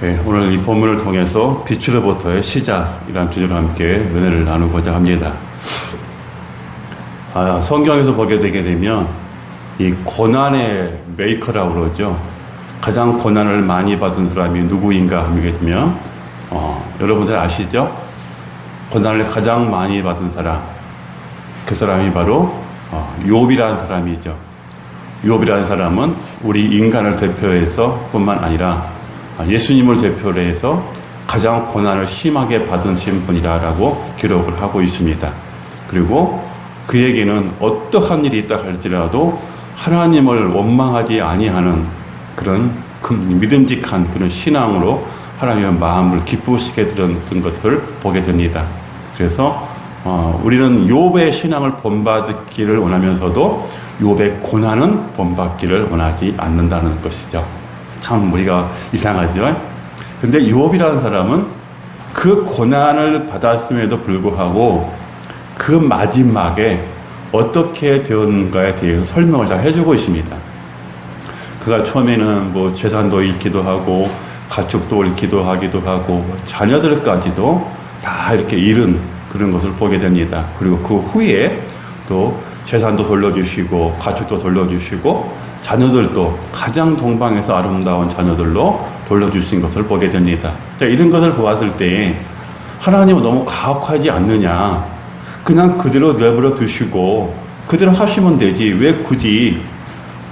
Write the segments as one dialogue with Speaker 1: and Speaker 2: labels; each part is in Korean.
Speaker 1: 네, 오늘 이 본문을 통해서 빛으로부터의 시작이라는 주제로 함께 은혜를 나누고자 합니다. 성경에서 보게 되게 되면 이 고난의 메이커라고 그러죠. 가장 고난을 많이 받은 사람이 누구인가 하게 되면 여러분들 아시죠? 고난을 가장 많이 받은 사람, 그 사람이 바로 욥이라는 사람이죠. 욥이라는 사람은 우리 인간을 대표해서 뿐만 아니라 예수님을 대표로 해서 가장 고난을 심하게 받으신 분이라고 기록을 하고 있습니다. 그리고 그에게는 어떠한 일이 있다 할지라도 하나님을 원망하지 아니하는 그런 믿음직한 그런 신앙으로 하나님의 마음을 기쁘시게 드렸던 것을 보게 됩니다. 그래서 우리는 욥의 신앙을 본받기를 원하면서도 욥의 고난은 본받기를 원하지 않는다는 것이죠. 참 우리가 이상하죠. 근데 욥이라는 사람은 그 고난을 받았음에도 불구하고 그 마지막에 어떻게 되었는가에 대해서 설명을 잘 해주고 있습니다. 그가 처음에는 뭐 재산도 잃기도 하고 가축도 잃기도 하기도 하고 자녀들까지도 다 이렇게 잃은 그런 것을 보게 됩니다. 그리고 그 후에 또 재산도 돌려주시고 가축도 돌려주시고 자녀들도 가장 동방에서 아름다운 자녀들로 돌려주신 것을 보게 됩니다. 이런 것을 보았을 때 하나님은 너무 가혹하지 않느냐, 그냥 그대로 내버려 두시고 그대로 하시면 되지 왜 굳이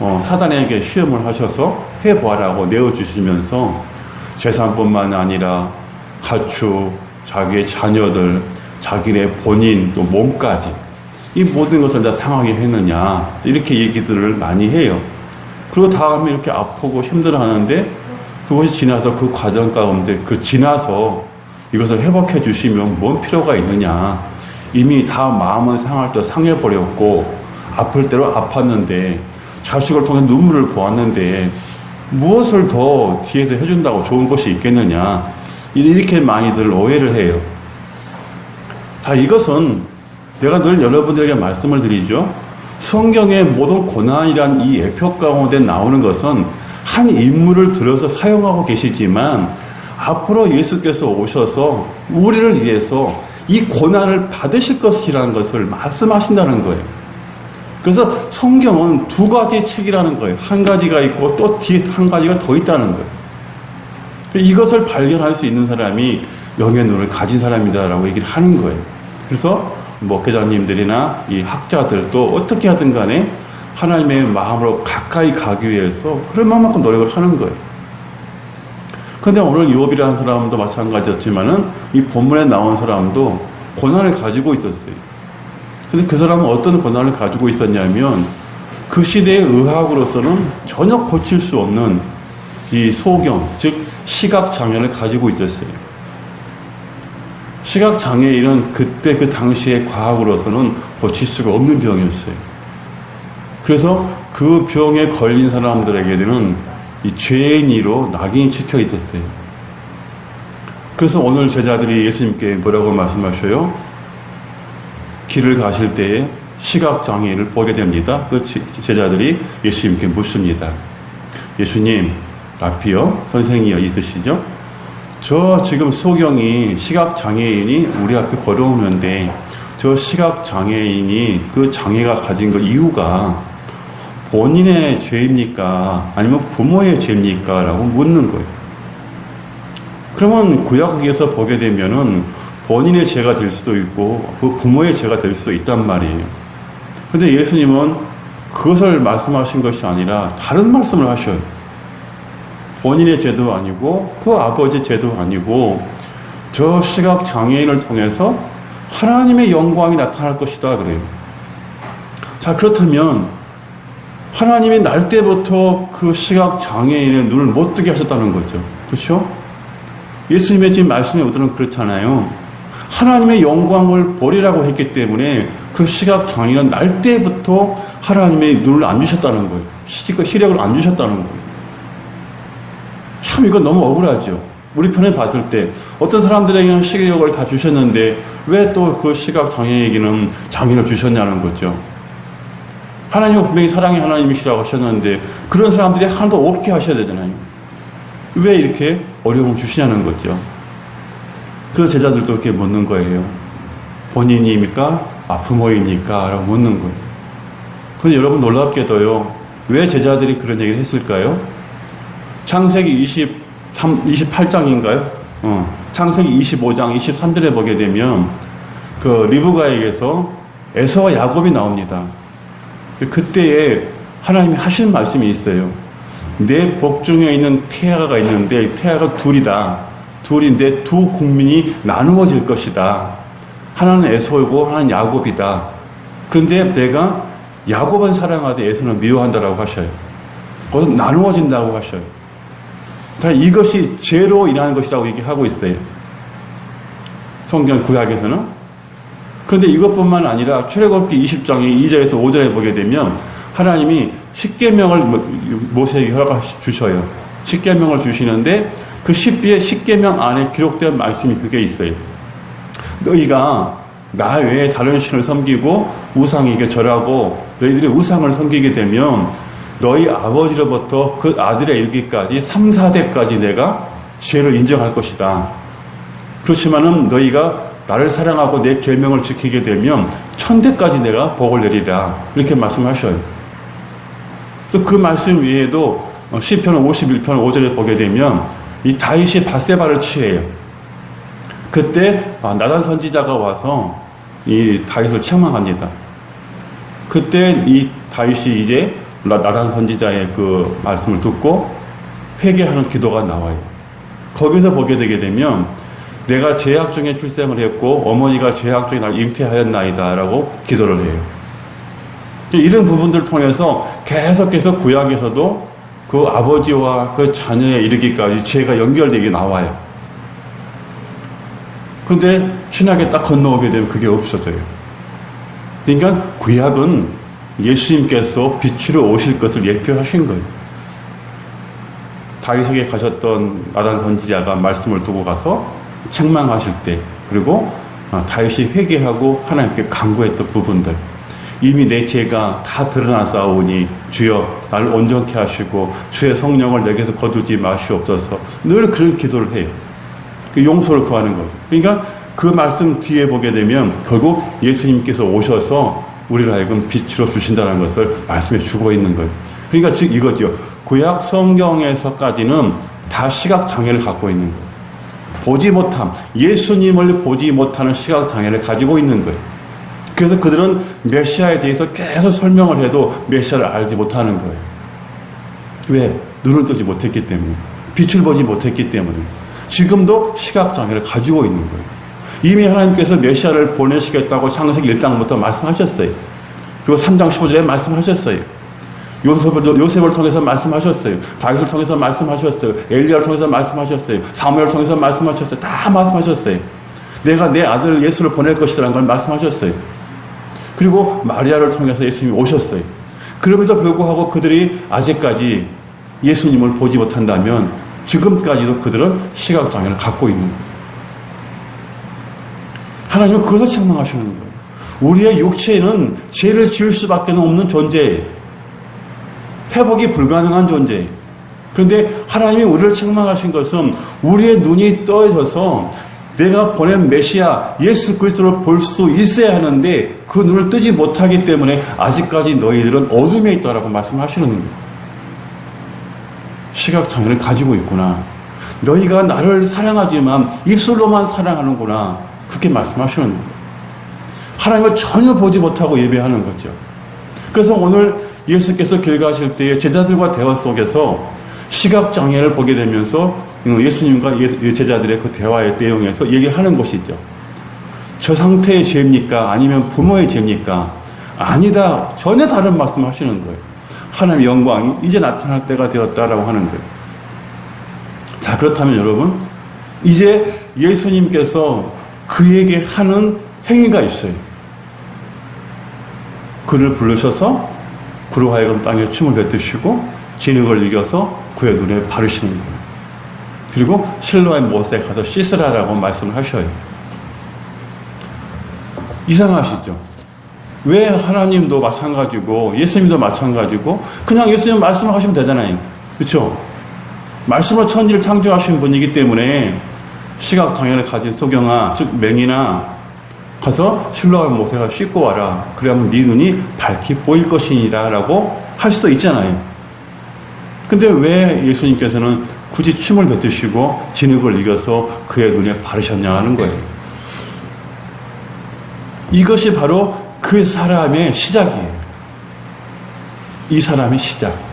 Speaker 1: 사단에게 시험을 하셔서 해보아라고 내어주시면서 재산뿐만 아니라 가축, 자기의 자녀들, 자기네 본인 또 몸까지 이 모든 것을 다 상하게 했느냐, 이렇게 얘기들을 많이 해요. 그리고 다음에 이렇게 아프고 힘들어하는데 그것이 지나서 그 과정 가운데 지나서 이것을 회복해 주시면 뭔 필요가 있느냐, 이미 다 마음은 상할 때 상해버렸고 아플 대로 아팠는데 자식을 통해 눈물을 보았는데 무엇을 더 뒤에서 해준다고 좋은 것이 있겠느냐, 이렇게 많이들 오해를 해요. 자, 이것은 내가 늘 여러분들에게 말씀을 드리죠. 성경의 모든 고난이란 이 예표 가운데 나오는 것은 한 인물을 들어서 사용하고 계시지만 앞으로 예수께서 오셔서 우리를 위해서 이 고난을 받으실 것이라는 것을 말씀하신다는 거예요. 그래서 성경은 두 가지 책이라는 거예요. 한 가지가 있고 또 뒤에 한 가지가 더 있다는 거예요. 이것을 발견할 수 있는 사람이 영의 눈을 가진 사람이다라고 얘기를 하는 거예요. 그래서 목회자님들이나 이 학자들도 어떻게 하든 간에 하나님의 마음으로 가까이 가기 위해서 그럴 만큼 노력을 하는 거예요. 그런데 오늘 욥이라는 사람도 마찬가지였지만은 이 본문에 나온 사람도 고난을 가지고 있었어요. 근데 그 사람은 어떤 고난을 가지고 있었냐면 그 시대의 의학으로서는 전혀 고칠 수 없는 이 소경, 즉 시각장애를 가지고 있었어요. 시각장애인은 그때 그 당시의 과학으로서는 고칠 수가 없는 병이었어요. 그래서 그 병에 걸린 사람들에게는 이 죄인이로 낙인이 찍혀 있었어요. 그래서 오늘 제자들이 예수님께 뭐라고 말씀하셔요? 길을 가실 때에 시각장애인을 보게 됩니다. 그 제자들이 예수님께 묻습니다. 예수님, 라피요? 선생이요? 이 뜻이죠? 저 지금 소경이 시각장애인이 우리 앞에 걸어오는데 저 시각장애인이 그 장애가 가진 그 이유가 본인의 죄입니까? 아니면 부모의 죄입니까? 라고 묻는 거예요. 그러면 구약에서 보게 되면은 본인의 죄가 될 수도 있고 그 부모의 죄가 될 수도 있단 말이에요. 근데 예수님은 그것을 말씀하신 것이 아니라 다른 말씀을 하셔요. 본인의 죄도 아니고 그 아버지 죄도 아니고 저 시각장애인을 통해서 하나님의 영광이 나타날 것이다 그래요. 자, 그렇다면 하나님이 날 때부터 그 시각장애인의 눈을 못 뜨게 하셨다는 거죠. 그렇죠? 예수님의 지금 말씀이 오더는 그렇잖아요. 하나님의 영광을 보리라고 했기 때문에 그 시각장애인은 날 때부터 하나님의 눈을 안 주셨다는 거예요. 시력을 안 주셨다는 거예요. 참 이거 너무 억울하죠. 우리 편에 봤을 때 어떤 사람들에게는 시력을 다 주셨는데 왜 또 그 시각장애에게는 장애를 주셨냐는 거죠. 하나님은 분명히 사랑의 하나님이시라고 하셨는데 그런 사람들이 하나도 없게 하셔야 되잖아요. 왜 이렇게 어려움을 주시냐는 거죠. 그래서 제자들도 그렇게 묻는 거예요. 본인입니까? 부모입니까? 라고 묻는 거예요. 그런데 여러분 놀랍게도요. 왜 제자들이 그런 얘기를 했을까요? 창세기 28장인가요? 창세기 25장 23절에 보게 되면 그 리브가에게서 에서와 야곱이 나옵니다. 그때에 하나님이 하신 말씀이 있어요. 내 복중에 있는 태아가 있는데 태아가 둘인데 두 국민이 나누어질 것이다. 하나는 에서이고 하나는 야곱이다. 그런데 내가 야곱은 사랑하되 에서는 미워한다라고 하셔요. 거기서 나누어진다고 하셔요. 다 이것이 죄로 인하는 것이라고 얘기하고 있어요. 성경 구약에서는. 그런데 이것뿐만 아니라 출애굽기 20장의 2절에서 5절에 보게 되면 하나님이 십계명을 모세에게 허락해 주셔요. 십계명을 주시는데 그 십계명 안에 기록된 말씀이 그게 있어요. 너희가 나 외에 다른 신을 섬기고 우상에게 절하고 너희들이 우상을 섬기게 되면 너희 아버지로부터 그 아들에 이르기까지 3, 4대까지 내가 죄를 인정할 것이다. 그렇지만은 너희가 나를 사랑하고 내 계명을 지키게 되면 1000대까지 내가 복을 내리라. 이렇게 말씀하셔요. 또 그 말씀 외에도 시편 51편 5절에 보게 되면 이 다윗이 밧세바를 취해요. 그때 나단 선지자가 와서 이 다윗을 책망합니다. 그때 이 다윗이 이제 나단 선지자의 그 말씀을 듣고 회개하는 기도가 나와요. 거기서 보게 되게 되면 내가 죄악 중에 출생을 했고 어머니가 죄악 중에 날 잉태하였나이다 라고 기도를 해요. 이런 부분들을 통해서 계속해서 구약에서도 그 아버지와 그 자녀에 이르기까지 죄가 연결되게 나와요. 그런데 신약에 딱 건너오게 되면 그게 없어져요. 그러니까 구약은 예수님께서 빛으로 오실 것을 예표하신 거예요. 다윗에게 가셨던 나단 선지자가 말씀을 두고 가서 책망하실 때, 그리고 다윗이 회개하고 하나님께 간구했던 부분들, 이미 내 죄가 다 드러나사오니 주여 나를 온전케 하시고 주의 성령을 내게서 거두지 마시옵소서. 늘 그런 기도를 해요. 용서를 구하는 거죠. 그러니까 그 말씀 뒤에 보게 되면 결국 예수님께서 오셔서 우리를 하여금 빛으로 주신다는 것을 말씀해 주고 있는 거예요. 그러니까 즉 이거죠. 구약 성경에서까지는 다 시각장애를 갖고 있는 거예요. 보지 못함, 예수님을 보지 못하는 시각장애를 가지고 있는 거예요. 그래서 그들은 메시아에 대해서 계속 설명을 해도 메시아를 알지 못하는 거예요. 왜? 눈을 뜨지 못했기 때문에. 빛을 보지 못했기 때문에. 지금도 시각장애를 가지고 있는 거예요. 이미 하나님께서 메시아를 보내시겠다고 창세기 1장부터 말씀하셨어요. 그리고 3장 15절에 말씀하셨어요. 요셉을 통해서 말씀하셨어요. 다윗을 통해서 말씀하셨어요. 엘리야를 통해서 말씀하셨어요. 사무엘을 통해서 말씀하셨어요. 다 말씀하셨어요. 내가 내 아들 예수를 보낼 것이라는 걸 말씀하셨어요. 그리고 마리아를 통해서 예수님이 오셨어요. 그럼에도 불구하고 그들이 아직까지 예수님을 보지 못한다면 지금까지도 그들은 시각장애를 갖고 있는 거예요. 하나님은 그것을 책망하시는 거예요. 우리의 육체는 죄를 지을 수밖에 없는 존재예요. 회복이 불가능한 존재예요. 그런데 하나님이 우리를 책망하신 것은 우리의 눈이 떠져서 내가 보낸 메시아 예수 그리스도를 볼 수 있어야 하는데 그 눈을 뜨지 못하기 때문에 아직까지 너희들은 어둠에 있다라고 말씀하시는 거예요. 시각장애를 가지고 있구나. 너희가 나를 사랑하지만 입술로만 사랑하는구나. 그렇게 말씀하시는 거예요. 하나님을 전혀 보지 못하고 예배하는 거죠. 그래서 오늘 예수께서 길 가실 때에 제자들과 대화 속에서 시각장애를 보게 되면서 예수님과 제자들의 그 대화의 내용에서 얘기하는 것이죠. 저 상태의 죄입니까? 아니면 부모의 죄입니까? 아니다. 전혀 다른 말씀 하시는 거예요. 하나님의 영광이 이제 나타날 때가 되었다라고 하는 거예요. 자, 그렇다면 여러분, 이제 예수님께서 그에게 하는 행위가 있어요. 그를 부르셔서 그로 하여금 땅에 춤을 뱉으시고 진흙을 이겨서 그의 눈에 바르시는 거예요. 그리고 실로의 못에 가서 씻으라라고 말씀을 하셔요. 이상하시죠? 왜 하나님도 마찬가지고 예수님도 마찬가지고 그냥 예수님 말씀을 하시면 되잖아요. 그렇죠? 말씀으로 천지를 창조하신 분이기 때문에 시각장애를 가진 소경아, 즉 맹인아, 가서 실로암 모세가 씻고 와라. 그러면 네 눈이 밝게 보일 것이니라 라고 할 수도 있잖아요. 근데 왜 예수님께서는 굳이 춤을 뱉으시고 진흙을 이겨서 그의 눈에 바르셨냐 하는 거예요. 이것이 바로 그 사람의 시작이에요. 이 사람의 시작.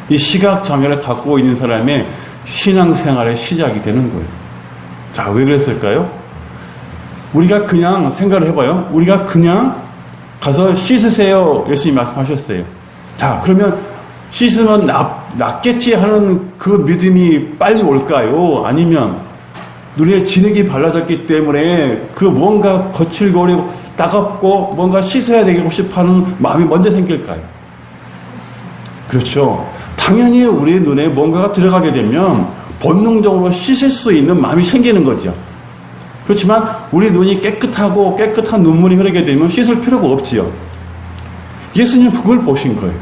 Speaker 1: 이 시각장애를 갖고 있는 사람의 신앙생활의 시작이 되는 거예요. 자, 왜 그랬을까요? 우리가 그냥 생각을 해봐요. 우리가 그냥 가서 씻으세요. 예수님 말씀하셨어요. 자, 그러면 씻으면 낫겠지 하는 그 믿음이 빨리 올까요? 아니면 눈에 진흙이 발라졌기 때문에 그 뭔가 거칠거리고 따갑고 뭔가 씻어야 되고 싶어하는 마음이 먼저 생길까요? 그렇죠. 당연히 우리 눈에 뭔가가 들어가게 되면 본능적으로 씻을 수 있는 마음이 생기는 거죠. 그렇지만 우리 눈이 깨끗하고 깨끗한 눈물이 흐르게 되면 씻을 필요가 없지요. 예수님은 그걸 보신 거예요.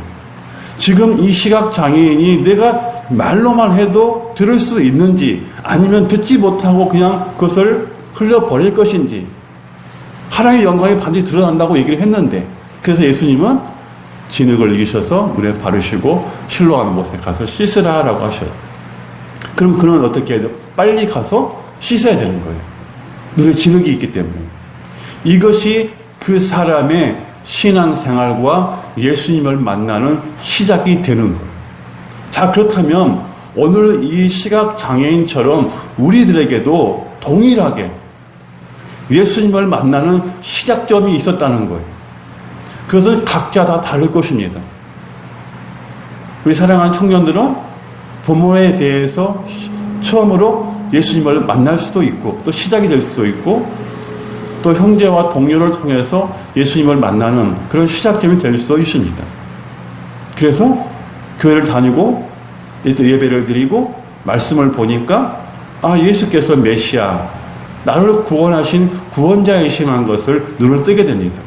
Speaker 1: 지금 이 시각장애인이 내가 말로만 해도 들을 수 있는지 아니면 듣지 못하고 그냥 그것을 흘려버릴 것인지 하나님의 영광이 반드시 드러난다고 얘기를 했는데 그래서 예수님은 진흙을 이기셔서 눈에 바르시고 실로암 못에 가서 씻으라라고 하셔요. 그럼 그는 어떻게 해야 돼요? 빨리 가서 씻어야 되는 거예요. 눈에 진흙이 있기 때문에. 이것이 그 사람의 신앙생활과 예수님을 만나는 시작이 되는 거예요. 자, 그렇다면 오늘 이 시각장애인처럼 우리들에게도 동일하게 예수님을 만나는 시작점이 있었다는 거예요. 그것은 각자 다 다를 것입니다. 우리 사랑하는 청년들은 부모에 대해서 처음으로 예수님을 만날 수도 있고 또 시작이 될 수도 있고 또 형제와 동료를 통해서 예수님을 만나는 그런 시작점이 될 수도 있습니다. 그래서 교회를 다니고 또 예배를 드리고 말씀을 보니까 아, 예수께서 메시아, 나를 구원하신 구원자이신 것을 눈을 뜨게 됩니다.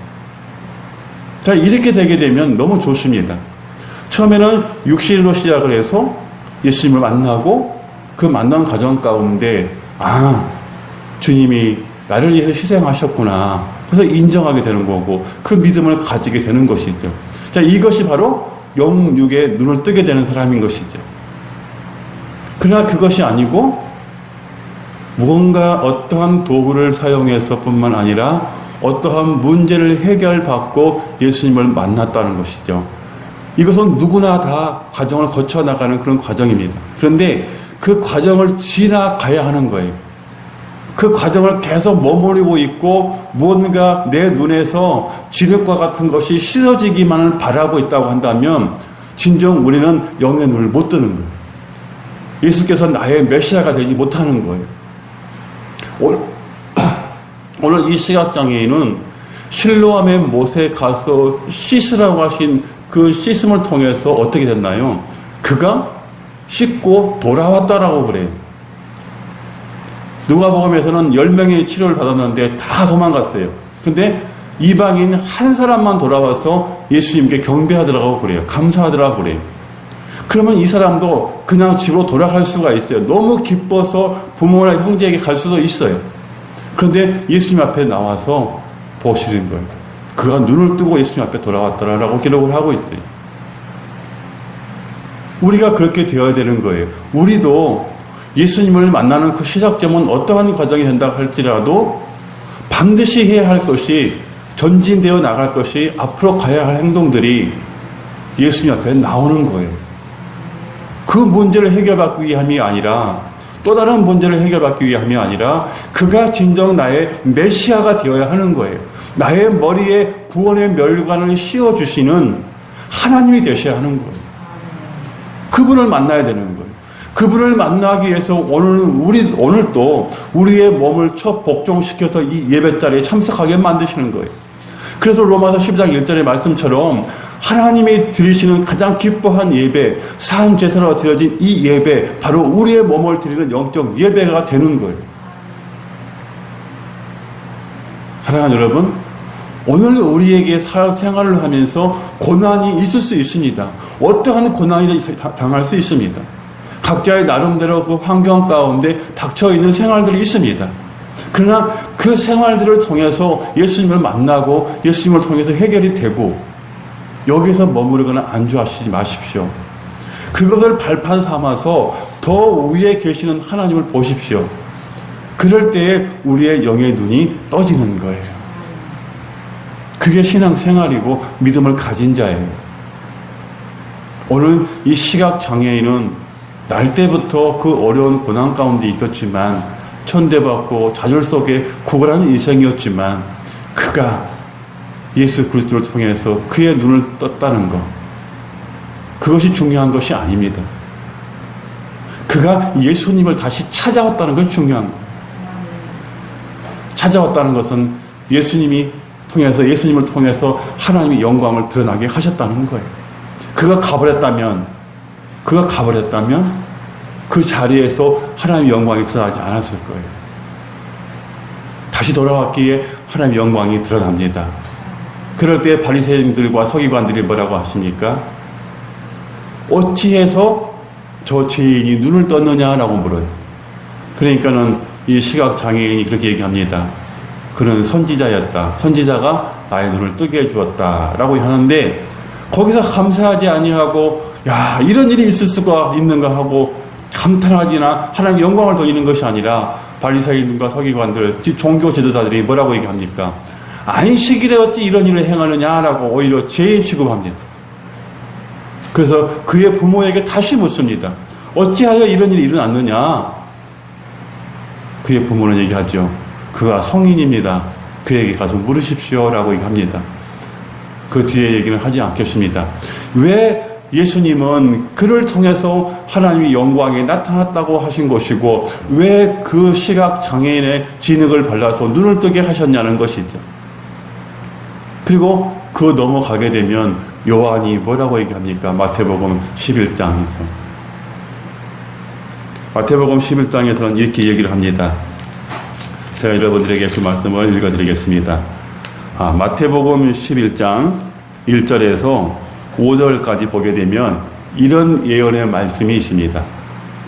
Speaker 1: 자, 이렇게 되게 되면 너무 좋습니다. 처음에는 육신으로 시작을 해서 예수님을 만나고 그 만난 과정 가운데 아, 주님이 나를 위해서 희생하셨구나. 그래서 인정하게 되는 거고 그 믿음을 가지게 되는 것이죠. 자, 이것이 바로 영육의 눈을 뜨게 되는 사람인 것이죠. 그러나 그것이 아니고 무언가 어떠한 도구를 사용해서 뿐만 아니라 어떠한 문제를 해결받고 예수님을 만났다는 것이죠. 이것은 누구나 다 과정을 거쳐 나가는 그런 과정입니다. 그런데 그 과정을 지나가야 하는 거예요. 그 과정을 계속 머무르고 있고 무언가 내 눈에서 진흙과 같은 것이 씻어지기만을 바라고 있다고 한다면 진정 우리는 영의 눈을 못 뜨는 거예요. 예수께서 나의 메시아가 되지 못하는 거예요. 오늘 이 시각장애인은 실로암의 못에 가서 씻으라고 하신 그 씻음을 통해서 어떻게 됐나요? 그가 씻고 돌아왔다라고 그래요. 누가복음에서는 10명이 치료를 받았는데 다 도망갔어요. 근데 이방인 한 사람만 돌아와서 예수님께 경배하더라고 그래요. 감사하더라고 그래요. 그러면 이 사람도 그냥 집으로 돌아갈 수가 있어요. 너무 기뻐서 부모나 형제에게 갈 수도 있어요. 그런데 예수님 앞에 나와서 보시는 거예요. 그가 눈을 뜨고 예수님 앞에 돌아왔더라라고 기록을 하고 있어요. 우리가 그렇게 되어야 되는 거예요. 우리도 예수님을 만나는 그 시작점은 어떠한 과정이 된다 할지라도 반드시 해야 할 것이 전진되어 나갈 것이 앞으로 가야 할 행동들이 예수님 앞에 나오는 거예요. 그 문제를 해결받기 위함이 아니라 또 다른 문제를 해결받기 위함이 아니라 그가 진정 나의 메시아가 되어야 하는 거예요. 나의 머리에 구원의 멸관을 씌워주시는 하나님이 되셔야 하는 거예요. 그분을 만나야 되는 거예요. 그분을 만나기 위해서 오늘 또 우리의 몸을 첫 복종시켜서 이 예배 자리에 참석하게 만드시는 거예요. 그래서 로마서 10장 1절의 말씀처럼 하나님이 드리시는 가장 기뻐한 예배, 산 제사로 드려진 이 예배, 바로 우리의 몸을 드리는 영적 예배가 되는 거예요. 사랑하는 여러분, 오늘 우리에게 생활을 하면서 고난이 있을 수 있습니다. 어떠한 고난을 당할 수 있습니다. 각자의 나름대로 그 환경 가운데 닥쳐있는 생활들이 있습니다. 그러나 그 생활들을 통해서 예수님을 만나고 예수님을 통해서 해결이 되고 여기서 머무르거나 안주하시지 마십시오. 그것을 발판 삼아서 더 위에 계시는 하나님을 보십시오. 그럴 때에 우리의 영의 눈이 떠지는 거예요. 그게 신앙생활이고 믿음을 가진 자예요. 오늘 이 시각장애인은 날 때부터 그 어려운 고난 가운데 있었지만 천대받고 좌절 속에 구걸하는 인생이었지만 그가 예수 그리스도를 통해서 그의 눈을 떴다는 것, 그것이 중요한 것이 아닙니다. 그가 예수님을 다시 찾아왔다는 것이 중요한 거예요. 찾아왔다는 것은 예수님을 통해서 하나님의 영광을 드러나게 하셨다는 거예요. 그가 가버렸다면 그 자리에서 하나님의 영광이 드러나지 않았을 거예요. 다시 돌아왔기에 하나님의 영광이 드러납니다. 그럴 때 바리새인들과 서기관들이 뭐라고 하십니까? 어찌해서 저 죄인이 눈을 떴느냐라고 물어요. 그러니까는 이 시각장애인이 그렇게 얘기합니다. 그는 선지자였다. 선지자가 나의 눈을 뜨게 해주었다라고 하는데 거기서 감사하지 아니하고 야 이런 일이 있을 수가 있는가 하고 감탄하지나 하나님 영광을 돌리는 것이 아니라 바리새인들과 서기관들 종교 지도자들이 뭐라고 얘기합니까? 안식일에 어찌 이런 일을 행하느냐라고 오히려 죄인 취급합니다. 그래서 그의 부모에게 다시 묻습니다. 어찌하여 이런 일이 일어났느냐? 그의 부모는 얘기하죠. 그가 성인입니다. 그에게 가서 물으십시오라고 얘기합니다. 그 뒤에 얘기는 하지 않겠습니다. 왜 예수님은 그를 통해서 하나님의 영광이 나타났다고 하신 것이고 왜 그 시각장애인의 진흙을 발라서 눈을 뜨게 하셨냐는 것이죠. 그리고 그 넘어가게 되면 요한이 뭐라고 얘기합니까? 마태복음 11장에서. 마태복음 11장에서는 이렇게 얘기를 합니다. 제가 여러분들에게 그 말씀을 읽어드리겠습니다. 마태복음 11장 1절에서 5절까지 보게 되면 이런 예언의 말씀이 있습니다.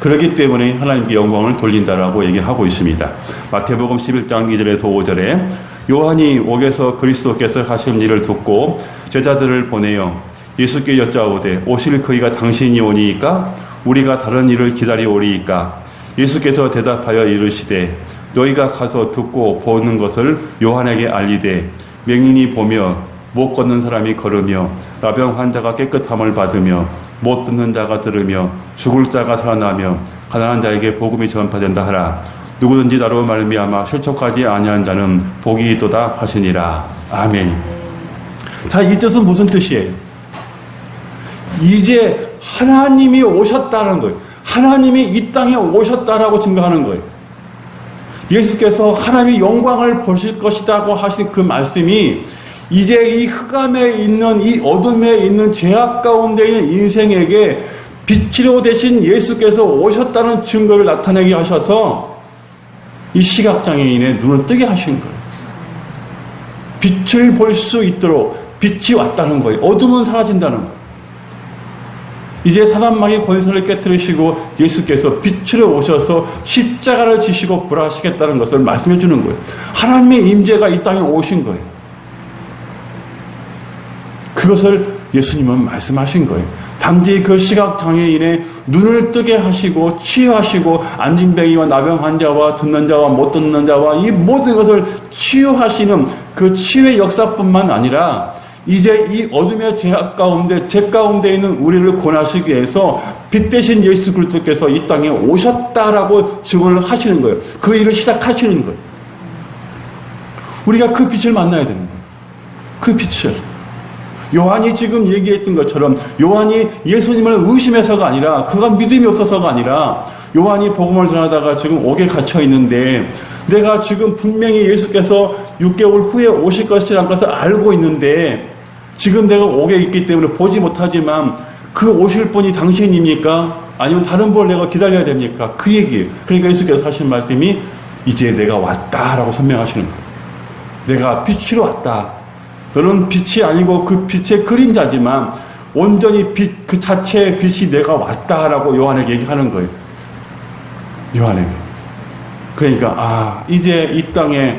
Speaker 1: 그렇기 때문에 하나님께 영광을 돌린다라고 얘기하고 있습니다. 마태복음 11장 2절에서 5절에 요한이 옥에서 그리스도께서 하신 일을 듣고 제자들을 보내어 예수께 여짜오되 오실 그이가 당신이 오니이까 우리가 다른 일을 기다리오리이까 예수께서 대답하여 이르시되 너희가 가서 듣고 보는 것을 요한에게 알리되 맹인이 보며 못 걷는 사람이 걸으며 나병 환자가 깨끗함을 받으며 못 듣는 자가 들으며 죽을 자가 살아나며 가난한 자에게 복음이 전파된다 하라. 누구든지 나로 말미암아 실족하지 아니한 자는 복이 있도다 하시니라. 아멘. 자, 이 뜻은 무슨 뜻이에요? 이제 하나님이 오셨다는 거예요. 하나님이 이 땅에 오셨다라고 증거하는 거예요. 예수께서 하나님의 영광을 보실 것이라고 하신 그 말씀이 이제 이 흑암에 있는 이 어둠에 있는 죄악 가운데 있는 인생에게 빛으로 되신 예수께서 오셨다는 증거를 나타내게 하셔서 이 시각장애인의 눈을 뜨게 하신 거예요. 빛을 볼 수 있도록 빛이 왔다는 거예요. 어둠은 사라진다는 거예요. 이제 사단마귀 권세를 깨뜨리시고 예수께서 빛으로 오셔서 십자가를 지시고 부활하시겠다는 것을 말씀해 주는 거예요. 하나님의 임재가 이 땅에 오신 거예요. 그것을 예수님은 말씀하신 거예요. 단지 그 시각장애인의 눈을 뜨게 하시고 치유하시고 안진뱅이와 나병 환자와 듣는 자와 못 듣는 자와 이 모든 것을 치유하시는 그 치유의 역사뿐만 아니라 이제 이 어둠의 죄악 가운데 죄 가운데 있는 우리를 권하시기 위해서 빛 대신 예수 그리스도께서 이 땅에 오셨다라고 증언을 하시는 거예요. 그 일을 시작하시는 거예요. 우리가 그 빛을 만나야 되는 거예요. 그 빛을. 요한이 지금 얘기했던 것처럼 요한이 예수님을 의심해서가 아니라 그가 믿음이 없어서가 아니라 요한이 복음을 전하다가 지금 옥에 갇혀 있는데 내가 지금 분명히 예수께서 6개월 후에 오실 것이라는 것을 알고 있는데 지금 내가 옥에 있기 때문에 보지 못하지만 그 오실 분이 당신입니까? 아니면 다른 분을 내가 기다려야 됩니까? 그 얘기예요. 그러니까 예수께서 하신 말씀이 이제 내가 왔다라고 설명하시는 거예요. 내가 빛으로 왔다. 너는 빛이 아니고 그 빛의 그림자지만 온전히 빛, 그 자체의 빛이 내가 왔다라고 요한에게 얘기하는 거예요. 요한에게. 그러니까 이제 이 땅에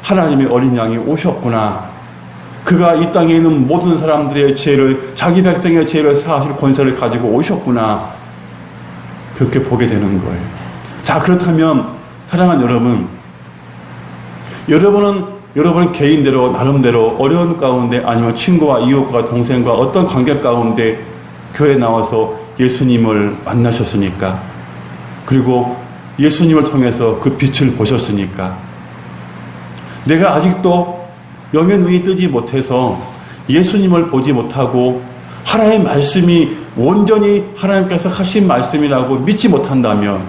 Speaker 1: 하나님의 어린 양이 오셨구나. 그가 이 땅에 있는 모든 사람들의 죄를, 자기 백성의 죄를 사하실 권세를 가지고 오셨구나. 그렇게 보게 되는 거예요. 자, 그렇다면 사랑하는 여러분, 여러분은 개인대로 나름대로 어려운 가운데 아니면 친구와 이웃과 동생과 어떤 관계 가운데 교회에 나와서 예수님을 만나셨으니까, 그리고 예수님을 통해서 그 빛을 보셨으니까, 내가 아직도 영의 눈이 뜨지 못해서 예수님을 보지 못하고 하나님의 말씀이 온전히 하나님께서 하신 말씀이라고 믿지 못한다면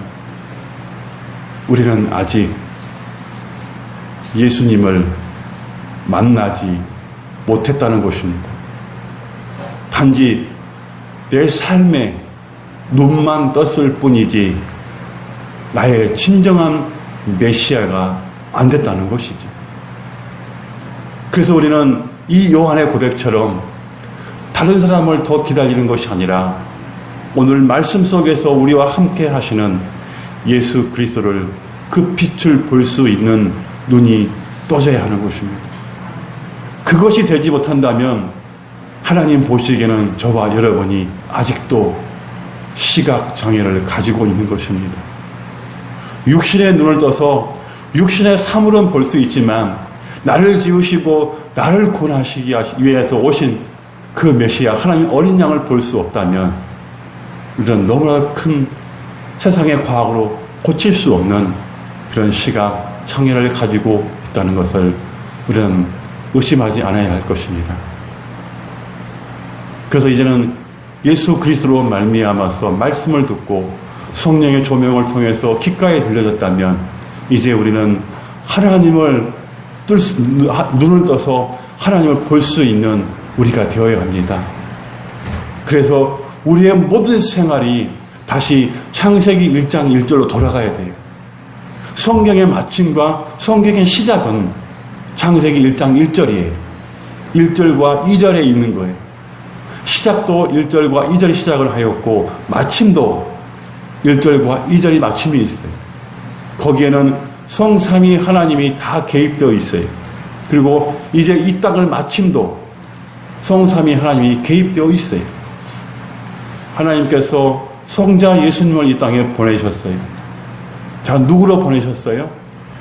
Speaker 1: 우리는 아직 예수님을 만나지 못했다는 것입니다. 단지 내 삶에 눈만 떴을 뿐이지 나의 진정한 메시아가 안 됐다는 것이죠. 그래서 우리는 이 요한의 고백처럼 다른 사람을 더 기다리는 것이 아니라 오늘 말씀 속에서 우리와 함께 하시는 예수 그리스도를, 그 빛을 볼 수 있는 눈이 떠져야 하는 것입니다. 그것이 되지 못한다면 하나님 보시기에는 저와 여러분이 아직도 시각장애를 가지고 있는 것입니다. 육신의 눈을 떠서 육신의 사물은 볼 수 있지만 나를 지으시고 나를 구원하시기 위해서 오신 그 메시아 하나님 어린 양을 볼 수 없다면 우리는 너무나 큰 세상의 과학으로 고칠 수 없는 그런 시각 장애를 가지고 있다는 것을 우리는 의심하지 않아야 할 것입니다. 그래서 이제는 예수 그리스도로 말미암아서 말씀을 듣고 성령의 조명을 통해서 귓가에 들려졌다면 이제 우리는 하나님을 눈을 떠서 하나님을 볼 수 있는 우리가 되어야 합니다. 그래서 우리의 모든 생활이 다시 창세기 1장 1절로 돌아가야 돼요. 성경의 마침과 성경의 시작은 창세기 1장 1절이에요. 1절과 2절에 있는 거예요. 시작도 1절과 2절이 시작을 하였고 마침도 1절과 2절이 마침이 있어요. 거기에는 성삼위 하나님이 다 개입되어 있어요. 그리고 이제 이 땅을 마침도 성삼위 하나님이 개입되어 있어요. 하나님께서 성자 예수님을 이 땅에 보내셨어요. 자, 누구로 보내셨어요?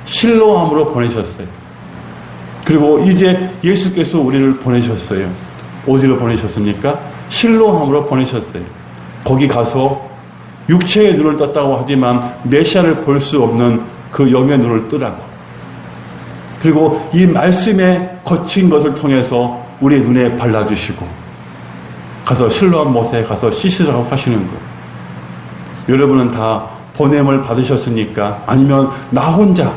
Speaker 1: 실로암으로 보내셨어요. 그리고 이제 예수께서 우리를 보내셨어요. 어디로 보내셨습니까? 실로암으로 보내셨어요. 거기 가서 육체의 눈을 떴다고 하지만 메시아를 볼 수 없는 그 영의 눈을 뜨라고. 그리고 이 말씀에 거친 것을 통해서 우리의 눈에 발라주시고 가서 실로암 못에 가서 씻으라고 하시는 것. 여러분은 다 보냄을 받으셨습니까? 아니면 나 혼자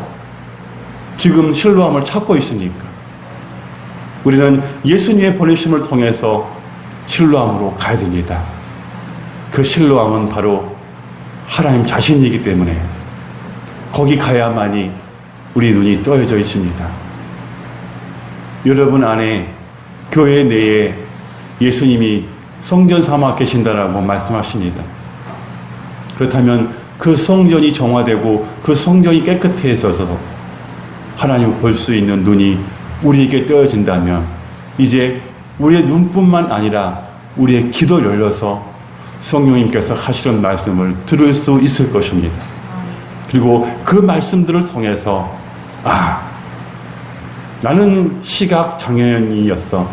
Speaker 1: 지금 실로암을 찾고 있습니까? 우리는 예수님의 보내심을 통해서 실로암으로 가야 됩니다. 그 실로암은 바로 하나님 자신이기 때문에 거기 가야만이 우리 눈이 떠여져 있습니다. 여러분 안에 교회 내에 예수님이 성전 삼아 계신다라고 말씀하십니다. 그렇다면 그 성전이 정화되고 그 성전이 깨끗해져서 하나님을 볼 수 있는 눈이 우리에게 떠여진다면 이제 우리의 눈뿐만 아니라 우리의 귀도 열려서 성령님께서 하시는 말씀을 들을 수 있을 것입니다. 그리고 그 말씀들을 통해서 나는 시각장애인이었어.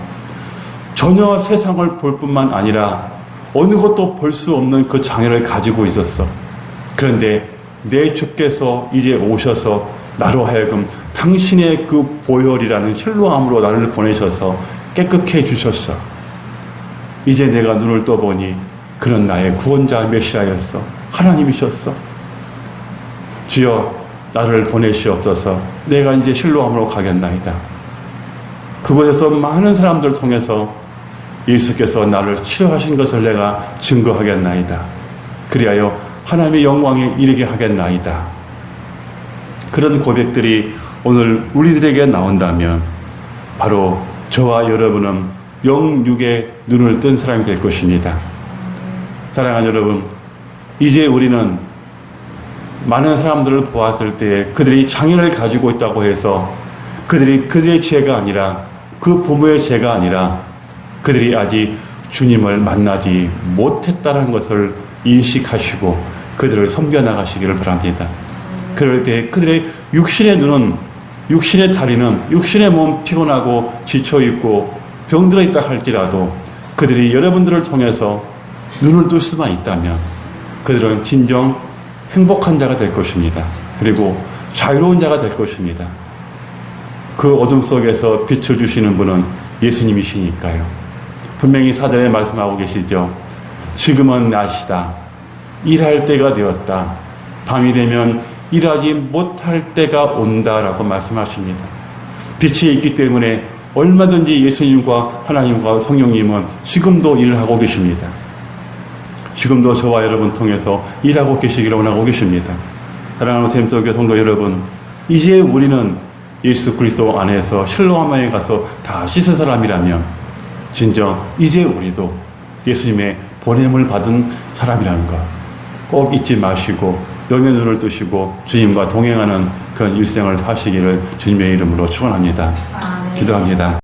Speaker 1: 전혀 세상을 볼 뿐만 아니라 어느 것도 볼 수 없는 그 장애를 가지고 있었어. 그런데 내 주께서 이제 오셔서 나로 하여금 당신의 그 보혈이라는 실로암으로 나를 보내셔서 깨끗해 주셨어. 이제 내가 눈을 떠보니 그는 나의 구원자 메시아였어. 하나님이셨어. 주여 나를 보내시옵소서. 내가 이제 실로암으로 가겠나이다. 그곳에서 많은 사람들을 통해서 예수께서 나를 치료하신 것을 내가 증거하겠나이다. 그리하여 하나님의 영광에 이르게 하겠나이다. 그런 고백들이 오늘 우리들에게 나온다면 바로 저와 여러분은 영육의 눈을 뜬 사람이 될 것입니다. 사랑하는 여러분, 이제 우리는 많은 사람들을 보았을 때 그들이 장애를 가지고 있다고 해서 그들의 죄가 아니라 그 부모의 죄가 아니라 그들이 아직 주님을 만나지 못했다는 것을 인식하시고 그들을 섬겨나가시기를 바랍니다. 그럴 때 그들의 육신의 눈은, 육신의 다리는, 육신의 몸 피곤하고 지쳐있고 병들어 있다 할지라도 그들이 여러분들을 통해서 눈을 뜰 수만 있다면 그들은 진정 행복한 자가 될 것입니다. 그리고 자유로운 자가 될 것입니다. 그 어둠 속에서 빛을 주시는 분은 예수님이시니까요. 분명히 사전에 말씀하고 계시죠. 지금은 낮이다. 일할 때가 되었다. 밤이 되면 일하지 못할 때가 온다라고 말씀하십니다. 빛이 있기 때문에 얼마든지 예수님과 하나님과 성령님은 지금도 일을 하고 계십니다. 지금도 저와 여러분 통해서 일하고 계시기를 원하고 계십니다. 사랑하는 샘속의 성도 여러분, 이제 우리는 예수 그리스도 안에서 실로암에 가서 다 씻은 사람이라면 진정 이제 우리도 예수님의 보냄을 받은 사람이라는 것 꼭 잊지 마시고 영의 눈을 뜨시고 주님과 동행하는 그런 일생을 사시기를 주님의 이름으로 축원합니다. 기도합니다.